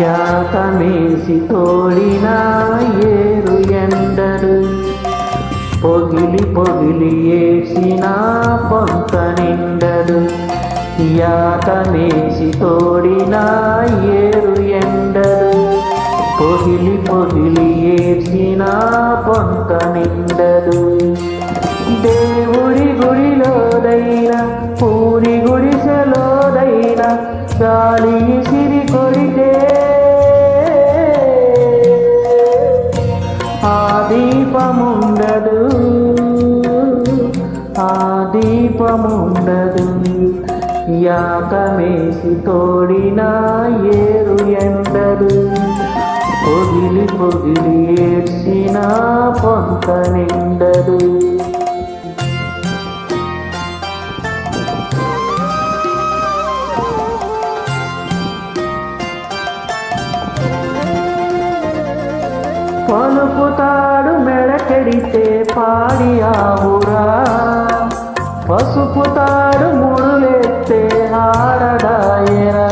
యాతమేసి తోడిన ఏరు ఎండలు పొగిలి పొగిలి ఏసిన పొంత నిండలు. యాతమేసి తోడిన ఏరు ఎండలు పొగిలి పొగిలి ఏసిన పొంత నిండలు. దేవుడి గుడిలోదైనా పూరి గుడిసెలోదైనా గాలి సిరి కొడితే ఆ దీపముండదు, ఆ దీపముండదు. యాకమేసి తోడిన ఏరు ఎండలు పొగిలి పొగిలి ఏడ్చిన పొంత నిండదు. పలుపుతాడు మెడకెడితే పాడి ఆవురా, పసుపుతాడు ముడులెత్తే ఆడదాయరా.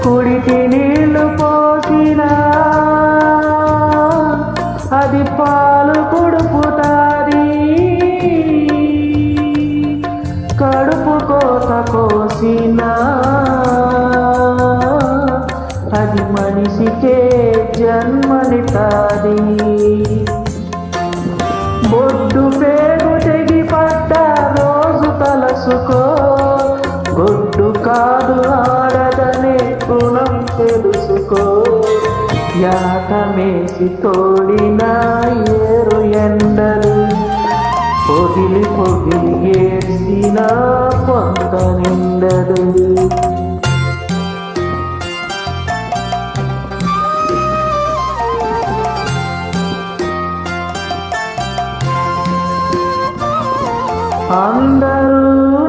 కుడికి నీళ్లు పోసినా అది పాలు కుడుపుతాది, కడుపు కోత కోసినా అది మనిషికే జన్మనితాది. బొడ్డు పేరు తెగి పడ్డ రోజు తలసుకో, గొడ్డు కాదు ఆడదనే గుణం తెలుసుకో. యాతమేసి తోడిన ఏరు ఎండలు పొగిలి పొగిలి ఏడ్చిన పొంత నిండలు. అందరూ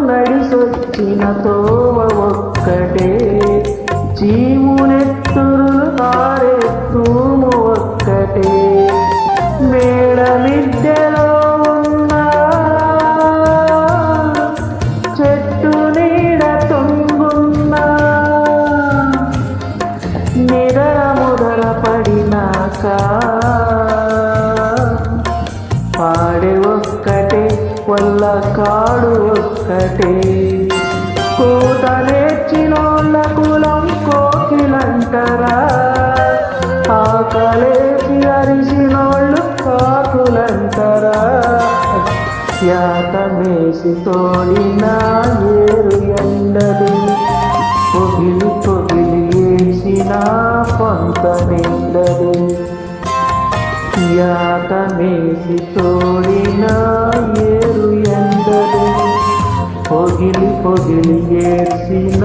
నడిసొచ్చిన తోవ ఒక్కటే, చీమునెత్తురు కారే తూము ఒక్కటే. మేడ మిద్దెలో ఉన్న చెట్టు నీడ తొంగున్న నిదర ముదర పడినాక పాడే ఒక్కటే, వల్ల కాడు ఒక్కటే. కూత నేర్చినోళ్ళ కులం కోకిలంటరా, ఆకలేసి అరిసినోళ్ళు కాకులంటరా. యాతమేసి తోడిన ఏరు ఎండలు పొగిలి పొగిలి ఏసిన పొంత నిండలు. యాతమేసి తోడిన ఏరు ఎండలు పొగిలి పొగిలి ఏడ్చిన